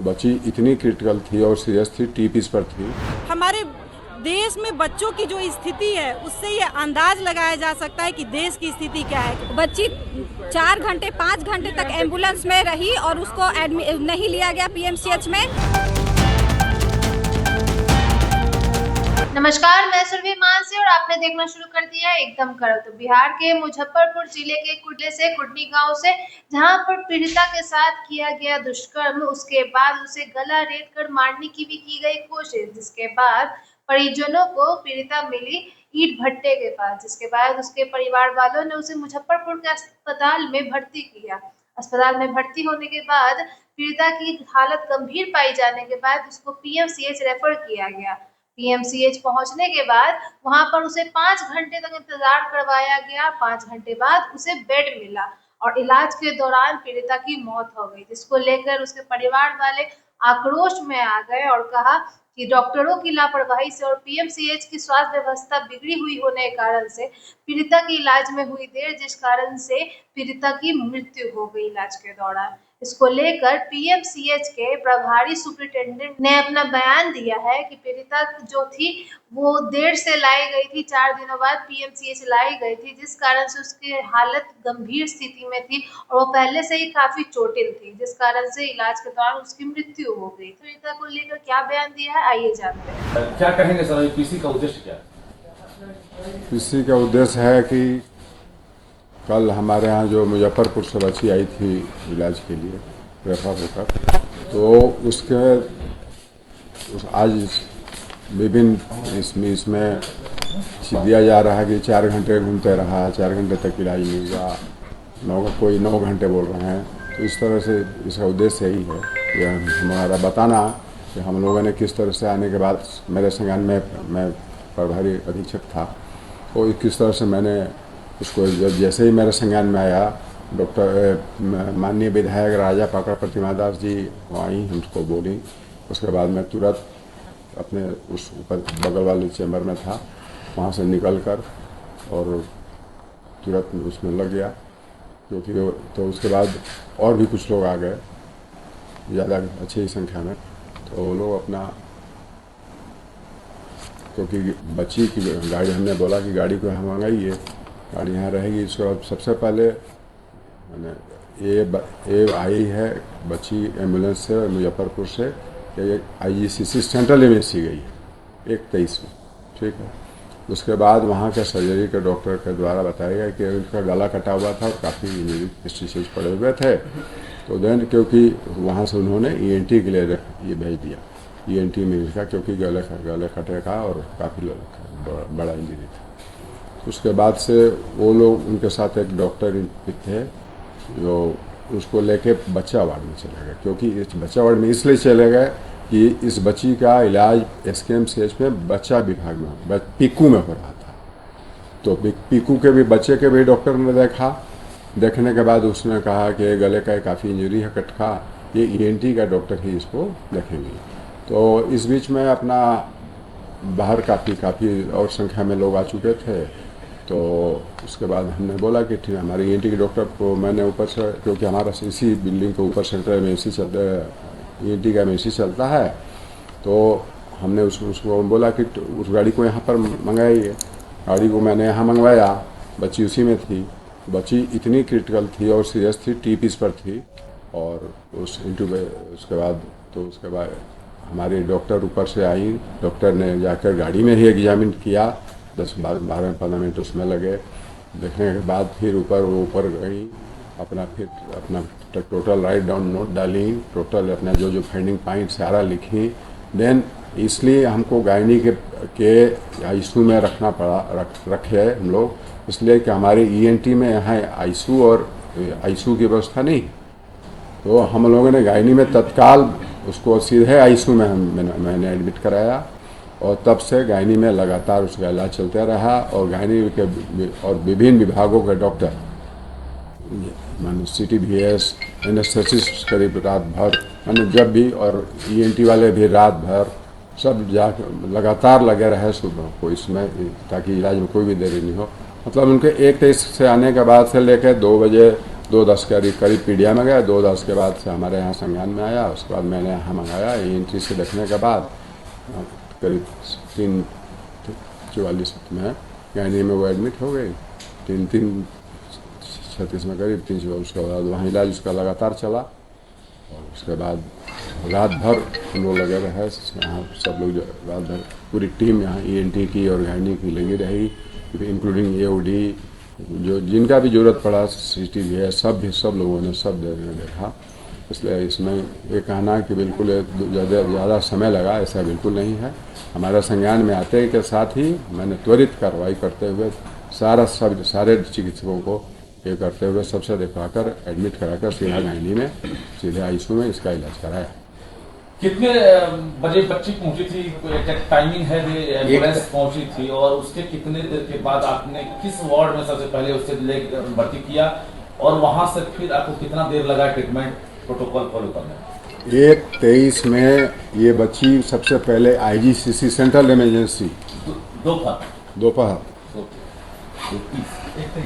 बच्ची इतनी क्रिटिकल थी और सीरियस थी, टीपीस पर थी। हमारे देश में बच्चों की जो स्थिति है उससे ये अंदाज लगाया जा सकता है कि देश की स्थिति क्या है। बच्ची 4 घंटे 5 घंटे तक एम्बुलेंस में रही और उसको नहीं लिया गया पीएमसीएच में। नमस्कार, मैं सुरभि मानसी और आपने देखना शुरू कर दिया है एकदम कड़क। तो बिहार के मुजफ्फरपुर जिले के कुडनी गांव से जहां पर पीड़िता के साथ किया गया दुष्कर्म, उसके बाद उसे गला रेत कर मारने की भी की गई कोशिश, जिसके बाद परिजनों को पीड़िता मिली ईट भट्टे के पास, जिसके बाद उसके परिवार वालों ने उसे मुजफ्फरपुर के अस्पताल में भर्ती किया। अस्पताल में भर्ती होने के बाद पीड़िता की हालत गंभीर पाई जाने के बाद उसको पीएमसीएच रेफर किया गया। पीएमसीएच पहुंचने के बाद वहां पर उसे 5 घंटे तक इंतजार करवाया गया। 5 घंटे बाद उसे बेड मिला और इलाज के दौरान पीड़िता की मौत हो गई, जिसको लेकर उसके परिवार वाले आक्रोश में आ गए और कहा कि डॉक्टरों की लापरवाही से और पीएमसीएच की स्वास्थ्य व्यवस्था बिगड़ी हुई होने के कारण से पीड़िता के इलाज में हुई देर, जिस कारण से पीड़िता की मृत्यु हो गई इलाज के दौरान। इसको लेकर पीएमसीएच के प्रभारी सुपरिटेंडेंट ने अपना बयान दिया है कि पीड़िता जो थी वो देर से लाई गई थी, 4 दिनों बाद पीएमसीएच लाई गई थी, जिस कारण से उसकी हालत गंभीर स्थिति में थी और वो पहले से ही काफी चोटिल थी, जिस कारण से इलाज के दौरान उसकी मृत्यु हो गई। तो पीड़िता को लेकर क्या बयान दिया है, आइए जानते हैं। क्या कहेंगे सर, पीसी का उद्देश्य क्या है? पीसी का उद्देश्य है कि कल हमारे यहाँ जो मुजफ्फरपुर से बच्ची आई थी इलाज के लिए रेफर होकर, तो आज विभिन्न इसमें दिया जा रहा है कि 4 घंटे घूमते रहा, 4 घंटे तक इलाज नहीं हुआ, कोई 9 घंटे बोल रहे हैं। तो इस तरह से इसका उद्देश्य यही है कि हमारा बताना कि हम लोगों ने किस तरह से आने के बाद मेरे संज्ञान में मैं प्रभारी अधीक्षक था, तो किस तरह से मैंने उसको जैसे ही मेरे संज्ञान में आया, डॉक्टर माननीय विधायक राजा पाकड़ प्रतिमा दास जी वहीं हमको बोली। उसके बाद मैं तुरंत अपने उस ऊपर बगल वाले चैम्बर में था, वहाँ से निकलकर और तुरंत उसमें लग गया, क्योंकि तो उसके बाद और भी कुछ लोग आ गए ज़्यादा अच्छी संख्या में। तो वो लोग अपना, क्योंकि बच्ची की गाड़ी, हमने बोला कि गाड़ी को हम मंगाइए, गाड़ी यहाँ रहेगी। इसके बाद सबसे पहले मैंने ये आई है बच्ची एम्बुलेंस से मुजफ्फरपुर से, ये आईजीसीसी सेंट्रल एमएससी गई है 1-23 में, ठीक है। उसके बाद वहाँ के सर्जरी के डॉक्टर के द्वारा बताया गया कि उनका गला कटा हुआ था और काफ़ी स्टिचेज पड़े हुए थे। तो देन क्योंकि वहाँ से उन्होंने ईएनटी के लिए ये भेज दिया, ईएनटी में लिखा, क्योंकि गले कटे का और काफ़ी बड़ा इंजरी था। उसके बाद से वो लोग, उनके साथ एक डॉक्टर थे जो उसको लेके बच्चा वार्ड में चले गए, क्योंकि इस बच्चा वार्ड में इसलिए चले गए कि इस बच्ची का इलाज एसकेएमसीएच में बच्चा विभाग में पीकू में हो रहा था। तो पीकू के भी बच्चे के भी डॉक्टर ने देखा, देखने के बाद उसने कहा कि गले का काफ़ी इंजरी है, कटका, ये ईएनटी का डॉक्टर ही इसको देखेंगे। तो इस बीच में अपना बाहर काफ़ी और संख्या में लोग आ चुके थे। तो उसके बाद हमने बोला कि ठीक है, हमारे ईएनटी के डॉक्टर को मैंने ऊपर से, क्योंकि हमारा इसी बिल्डिंग के ऊपर सेंटर में एसी चलता है, ईएनटी का एसी चलता है, तो हमने उसको बोला कि उस गाड़ी को यहाँ पर मंगाइए। गाड़ी को मैंने यहाँ मंगवाया, बच्ची उसी में थी। बच्ची इतनी क्रिटिकल थी और सीरियस थी, टीपीस पर थी, और उसके बाद हमारे डॉक्टर ऊपर से आई, डॉक्टर ने जाकर गाड़ी में ही एग्जामिन किया, 10-12-15 मिनट उसमें लगे। देखने के बाद फिर ऊपर गई, अपना टोटल राइट डाउन नोट डाली, टोटल अपना जो फाइंडिंग पॉइंट सारा लिखी। देन इसलिए हमको गायनी के आईसीयू में रखना पड़ा, रखे हम लोग, इसलिए कि हमारे ईएनटी में यहाँ आईसीयू और आईसीयू की व्यवस्था नहीं। तो हम लोगों ने गायनी में तत्काल उसको सीधे आईसीयू में मैंने एडमिट कराया, और तब से गायनी में लगातार उसका इलाज चलता रहा। और गायनी के और विभिन्न विभागों के डॉक्टर, माने CTVS, एनेस्थेसिस्ट करीब रात भर, माने जब भी, और ईएनटी वाले भी रात भर, सब लगातार लगे रहे सुबह को इसमें, ताकि इलाज में कोई भी देरी नहीं हो। मतलब उनके 1-23 से आने के बाद से लेकर 2 बजे 2:10 के करीब पीडिया में गया। 2:10 के बाद से हमारे यहाँ संज्ञान में आया। उसके बाद मैंने यहाँ मंगाया। ENT से देखने के बाद करीब 3:44 में गायनी में वो एडमिट हो गई। 3:36 में करीब 3:44। उसके बाद वहाँ इलाज उसका लगातार चला और उसके बाद रात भर हम लोग लगे रहे। यहाँ सब लोग रात भर पूरी टीम यहाँ ENT की और गायनी की लगी रही, इंक्लूडिंग AOD, जो जिनका भी ज़रूरत पड़ा, CCTV है, सब लोगों ने सब देखा। इसलिए इसमें ये कहना कि बिल्कुल ज़्यादा समय लगा, ऐसा बिल्कुल नहीं है। हमारे संज्ञान में आते के साथ ही मैंने त्वरित कार्रवाई करते हुए सारे चिकित्सकों को ये करते हुए सबसे दिखाकर एडमिट कराकर सीधा गायनी में, सीधे ICU में इसका इलाज कराया। कितने बजे बच्ची पहुंची थी, टाइमिंग है एम्बुलेंस पहुंची थी, और उसके कितने देर के बाद आपने किस वार्ड में सबसे पहले उसे भर्ती किया, और वहां से फिर आपको कितना देर लगा ट्रीटमेंट प्रोटोकॉल फॉलो करने? 1:23 में ये बच्ची सबसे पहले IGCC सेंट्रल इमरजेंसी दोपहर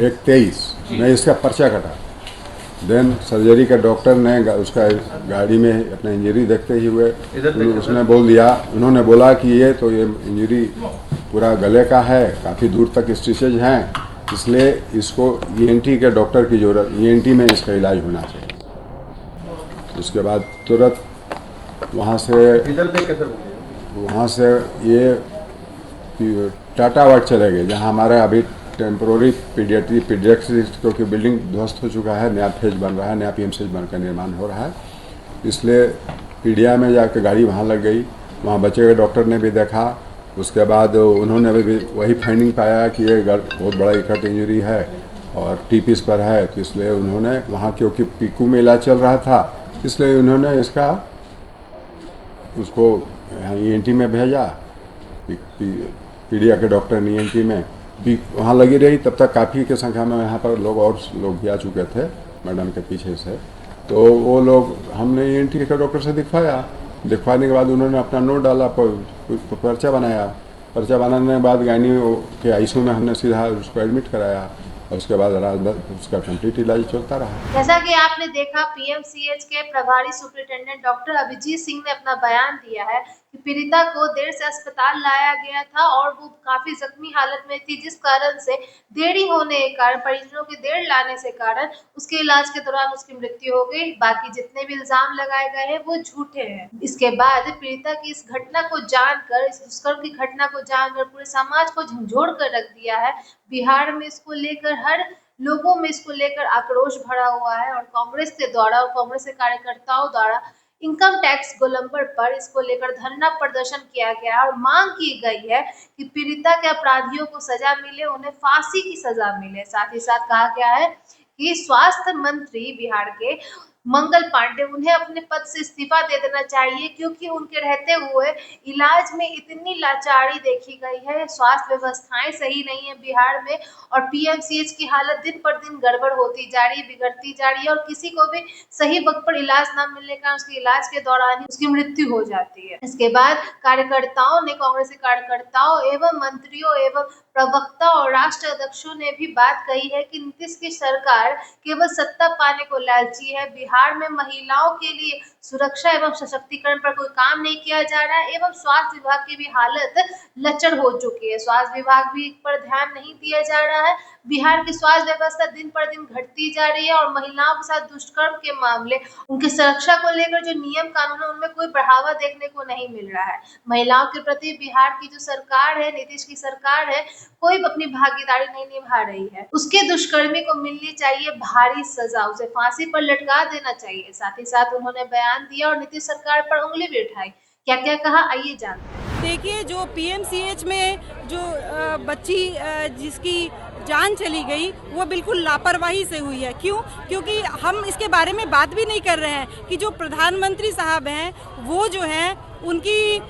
1:23 में इसका पर्चा कटा। देन सर्जरी का डॉक्टर ने उसका गाड़ी में अपना इंजरी देखते ही हुए उसने बोल दिया, उन्होंने बोला कि ये इंजरी पूरा गले का है, काफ़ी दूर तक स्टिचेज हैं, इसलिए इसको ENT के डॉक्टर की ज़रूरत, ENT में इसका इलाज होना चाहिए। उसके बाद तुरंत वहाँ से ये टाटा वार्ड चले गए, जहाँ हमारा अभी टेम्पोररी पीडियाट्रिक्स क्योंकि बिल्डिंग ध्वस्त हो चुका है, नया फेज बन रहा है, नया PMCH बनकर निर्माण हो रहा है, इसलिए पीडिया में जाकर गाड़ी वहाँ लग गई। वहाँ बच्चे के डॉक्टर ने भी देखा। उसके बाद उन्होंने भी वही फाइंडिंग पाया कि ये बहुत बड़ा इकट्ठ इंजरी है और TPs पर है, तो इसलिए उन्होंने वहाँ, क्योंकि PICU में इलाज चल रहा था, इसलिए उन्होंने उसको यहाँ ENT में भेजा। पीडिया के डॉक्टर ने ENT में भी वहाँ लगी रही। तब तक काफ़ी की संख्या में यहाँ पर लोग भी आ चुके थे मैडम के पीछे से, तो वो लोग हमने ENT के डॉक्टर से दिखवाने के बाद उन्होंने अपना नोट डाला, पर्चा बनाया। पर्चा बनाने के बाद गायनी के ICU में हमने सीधा उसको एडमिट कराया और उसके बाद रात भर उसका कंप्लीट इलाज चलता रहा। जैसा कि आपने देखा, PMCH के प्रभारी सुपरिटेंडेंट डॉक्टर अभिजीत सिंह ने अपना बयान दिया है कि पीड़िता को देर से अस्पताल लाया गया था और वो काफी जख्मी हालत में थी, जिस कारण से देरी होने के कारण, परिजनों के देर लाने से कारण उसके इलाज के दौरान उसकी मृत्यु हो गई। बाकी जितने भी इल्जाम लगाए गए हैं वो झूठे हैं। इसके बाद पीड़िता की इस घटना को जानकर, इस दुष्कर्म की घटना को जानकर पूरे समाज को झंझोड़ कर रख दिया है। बिहार में इसको लेकर हर लोगों में इसको लेकर आक्रोश भरा हुआ है और कांग्रेस के द्वारा और कांग्रेस के कार्यकर्ताओं द्वारा इनकम टैक्स गोलंबर पर इसको लेकर धरना प्रदर्शन किया गया और मांग की गई है कि पीड़िता के अपराधियों को सजा मिले, उन्हें फांसी की सजा मिले। साथ ही साथ कहा गया है कि स्वास्थ्य मंत्री बिहार के मंगल पांडे, उन्हें अपने पद से इस्तीफा दे देना चाहिए, क्योंकि उनके रहते हुए इलाज में इतनी लाचारी देखी गई है। स्वास्थ्य व्यवस्थाएं सही नहीं है बिहार में और PMCH की हालत दिन पर दिन गड़बड़ होती जा रही है, बिगड़ती जा रही है और किसी को भी सही वक्त पर इलाज न मिलने का उसके इलाज के दौरान ही उसकी मृत्यु हो जाती है। इसके बाद कार्यकर्ताओं ने, कांग्रेस के कार्यकर्ताओं एवं मंत्रियों एवं प्रवक्ता और राष्ट्र अध्यक्षों ने भी बात कही है कि नीतीश की सरकार केवल सत्ता पाने को लालची है। बिहार में महिलाओं के लिए सुरक्षा एवं सशक्तिकरण पर कोई काम नहीं किया जा रहा है एवं स्वास्थ्य विभाग की भी हालत लचर हो चुकी है। स्वास्थ्य विभाग भी पर ध्यान नहीं दिया जा रहा है। बिहार की स्वास्थ्य व्यवस्था दिन पर दिन घटती जा रही है और महिलाओं के साथ दुष्कर्म के मामले, उनकी सुरक्षा को लेकर जो नियम कानून है उनमें कोई बढ़ावा देखने को नहीं मिल रहा है। महिलाओं के प्रति बिहार की जो सरकार है, नीतीश की सरकार है, कोई अपनी भागीदारी नहीं निभा रही है। उसके दुष्कर्मी को मिलनी चाहिए भारी सजा, उसे फांसी पर लटका देना चाहिए। साथ ही साथ उन्होंने बयान दिया और नीतीश सरकार पर उंगली भी उठाई। क्या क्या कहा, आइए जानते हैं। देखिए, जो PMCH में जो बच्ची जिसकी जान चली गई वो बिल्कुल लापरवाही से हुई है। क्यों? क्योंकि हम इसके बारे में बात भी नहीं कर रहे हैं कि जो प्रधानमंत्री साहब हैं वो जो हैं उनकी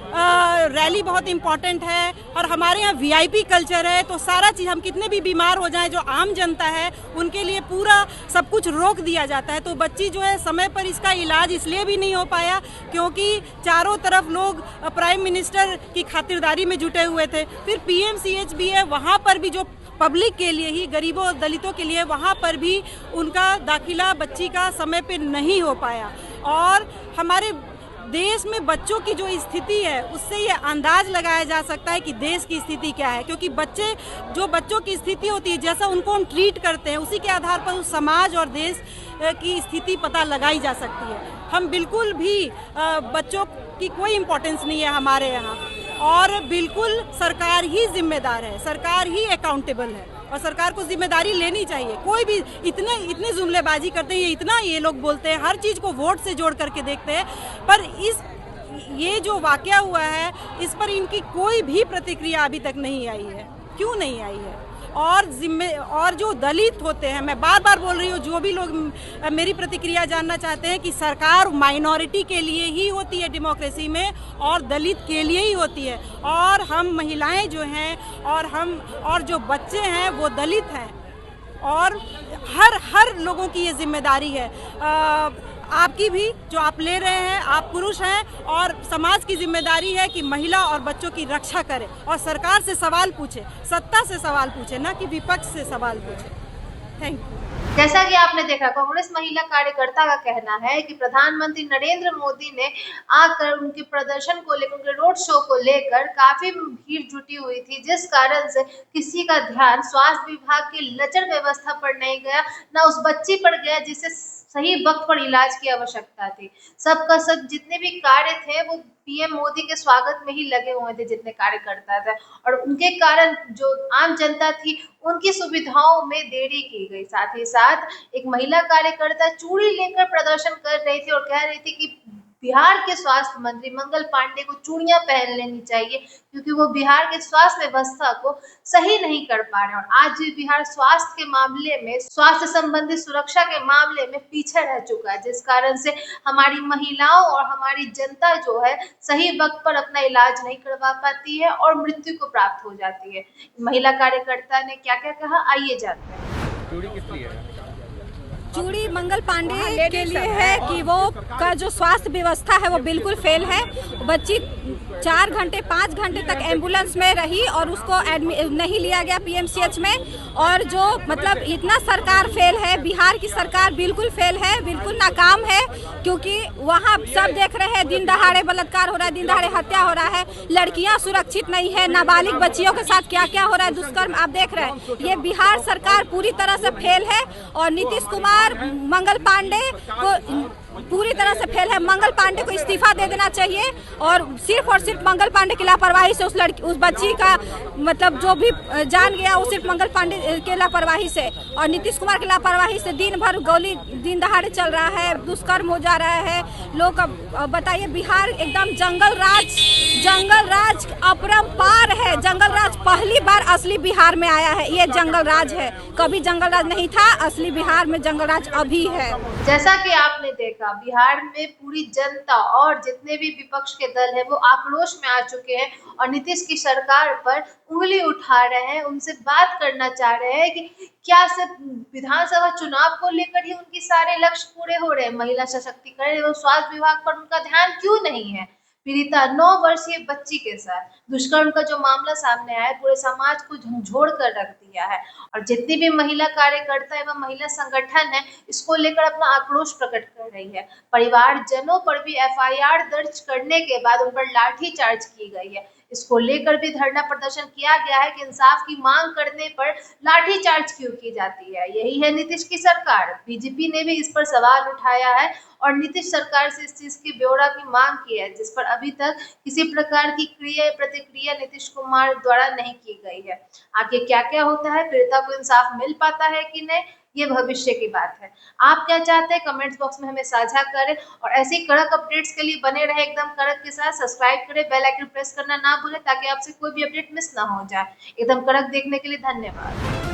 रैली बहुत इम्पॉर्टेंट है और हमारे यहाँ VIP कल्चर है, तो सारा चीज़, हम कितने भी बीमार हो जाएं, जो आम जनता है उनके लिए पूरा सब कुछ रोक दिया जाता है। तो बच्ची जो है समय पर इसका इलाज इसलिए भी नहीं हो पाया क्योंकि चारों तरफ लोग प्राइम मिनिस्टर की खातिरदारी में जुटे हुए थे। फिर PMCH भी है, वहाँ पर भी जो पब्लिक के लिए ही, गरीबों और दलितों के लिए, वहाँ पर भी उनका दाखिला बच्ची का समय पे नहीं हो पाया। और हमारे देश में बच्चों की जो स्थिति है उससे ये अंदाज लगाया जा सकता है कि देश की स्थिति क्या है, क्योंकि बच्चों की स्थिति होती है, जैसा उनको हम ट्रीट करते हैं उसी के आधार पर उस समाज और देश की स्थिति पता लगाई जा सकती है। हम बिल्कुल भी बच्चों की कोई इम्पोर्टेंस नहीं है हमारे यहाँ, और बिल्कुल सरकार ही जिम्मेदार है, सरकार ही अकाउंटेबल है और सरकार को जिम्मेदारी लेनी चाहिए। कोई भी इतनी जुमलेबाजी करते हैं, इतना ये लोग बोलते हैं, हर चीज़ को वोट से जोड़ करके देखते हैं, पर ये जो वाकया हुआ है इस पर इनकी कोई भी प्रतिक्रिया अभी तक नहीं आई है। क्यों नहीं आई है? और जो दलित होते हैं, मैं बार बार बोल रही हूँ, जो भी लोग मेरी प्रतिक्रिया जानना चाहते हैं कि सरकार माइनॉरिटी के लिए ही होती है डेमोक्रेसी में, और दलित के लिए ही होती है, और हम महिलाएं जो हैं और जो बच्चे हैं वो दलित हैं, और हर लोगों की ये जिम्मेदारी है, आपकी भी, जो आप ले रहे हैं, आप पुरुष हैं, और समाज की जिम्मेदारी है कि महिला और बच्चों की रक्षा करें और सरकार से सवाल पूछे, सत्ता से सवाल पूछे, ना कि विपक्ष से सवाल पूछे। Thank you. जैसा कि आपने देखा, कांग्रेस महिला कार्यकर्ता का कहना है कि प्रधानमंत्री नरेंद्र मोदी ने आकर उनके प्रदर्शन को लेकर, उनके रोड शो को लेकर काफी भीड़ जुटी हुई थी, जिस कारण से किसी का ध्यान स्वास्थ्य विभाग की लचर व्यवस्था पर नहीं गया, ना उस बच्ची पर गया जिसे सही वक्त पर इलाज की आवश्यकता थी। सबका सब जितने भी कार्य थे वो पीएम मोदी के स्वागत में ही लगे हुए थे, जितने कार्यकर्ता थे, और उनके कारण जो आम जनता थी उनकी सुविधाओं में देरी की गई। साथ ही साथ एक महिला कार्यकर्ता चूड़ी लेकर प्रदर्शन कर रही थी और कह रही थी कि बिहार के स्वास्थ्य मंत्री मंगल पांडे को चूड़ियां पहन लेनी चाहिए, क्योंकि वो बिहार के स्वास्थ्य व्यवस्था को सही नहीं कर पा रहे, और आज भी बिहार स्वास्थ्य के मामले में, स्वास्थ्य संबंधी सुरक्षा के मामले में पीछे रह चुका है, जिस कारण से हमारी महिलाओं और हमारी जनता जो है सही वक्त पर अपना इलाज नहीं करवा पाती है और मृत्यु को प्राप्त हो जाती है। महिला कार्यकर्ता ने क्या क्या कहा, आइए जानते हैं। चूड़ी मंगल पांडे के लिए है कि वो का जो स्वास्थ्य व्यवस्था है वो बिल्कुल फेल है। बच्ची 4 घंटे 5 घंटे तक एम्बुलेंस में रही और उसको नहीं लिया गया पीएमसीएच में, और जो मतलब इतना सरकार फेल है, बिहार की सरकार बिल्कुल फेल है, बिल्कुल नाकाम है, क्योंकि वहाँ सब देख रहे हैं दिन दहाड़े बलात्कार हो रहा है, दिन दहाड़े हत्या हो रहा है, लड़कियाँ सुरक्षित नहीं है, नाबालिग बच्चियों के साथ क्या क्या हो रहा है, दुष्कर्म आप देख रहे हैं। ये बिहार सरकार पूरी तरह से फेल है, और नीतीश कुमार मंगल पांडे को पूरी तरह से फेल है। मंगल पांडे को इस्तीफा दे देना चाहिए, और सिर्फ मंगल पांडे की लापरवाही से उस बच्ची का मतलब जो भी जान गया वो सिर्फ मंगल पांडे के लापरवाही से, और नीतीश कुमार की लापरवाही से दिन भर गोली दिन दहाड़े चल रहा है, दुष्कर्म हो जा रहा है। लोग बताइए, बिहार एकदम जंगल राज अपरंपार है। जंगल राज पहली बार असली बिहार में आया है, ये जंगल राज है, कभी जंगल राज नहीं था, असली बिहार में जंगल राज अभी है। जैसा कि आपने देखा, बिहार में पूरी जनता और जितने भी विपक्ष के दल है वो आक्रोश में आ चुके हैं और नीतीश की सरकार पर उंगली उठा रहे हैं, उनसे बात करना चाह रहे हैं कि क्या सिर्फ विधानसभा चुनाव को लेकर ही उनकी सारे लक्ष्य पूरे हो रहे हैं, महिला सशक्तिकरण एवं स्वास्थ्य विभाग पर उनका ध्यान क्यों नहीं है। पीड़िता 9 वर्षीय बच्ची के साथ दुष्कर्म का जो मामला सामने आया है, पूरे समाज को झंझोड़ कर रख दिया है, और जितनी भी महिला कार्यकर्ता एवं महिला संगठन है इसको लेकर अपना आक्रोश प्रकट कर रही है। परिवारजनों पर भी एफआईआर दर्ज करने के बाद उन पर लाठीचार्ज की गई है। इसको लेकर भी धरना प्रदर्शन किया गया है कि इंसाफ की मांग करने पर लाठीचार्ज क्यों की जाती है। यही है नीतीश की सरकार। बीजेपी ने भी इस पर सवाल उठाया है और नीतीश सरकार से इस चीज की ब्यौरा की मांग की है, जिस पर अभी तक किसी प्रकार की प्रतिक्रिया नीतीश कुमार द्वारा नहीं की गई है। आगे क्या क्या होता है, पीड़िता को इंसाफ मिल पाता है कि नहीं, ये भविष्य की बात है। आप क्या चाहते हैं कमेंट्स बॉक्स में हमें साझा करें, और ऐसे ही कड़क अपडेट्स के लिए बने रहे एकदम कड़क के साथ। सब्सक्राइब करें, बेल आइकन प्रेस करना ना भूलें ताकि आपसे कोई भी अपडेट मिस ना हो जाए। एकदम कड़क देखने के लिए धन्यवाद।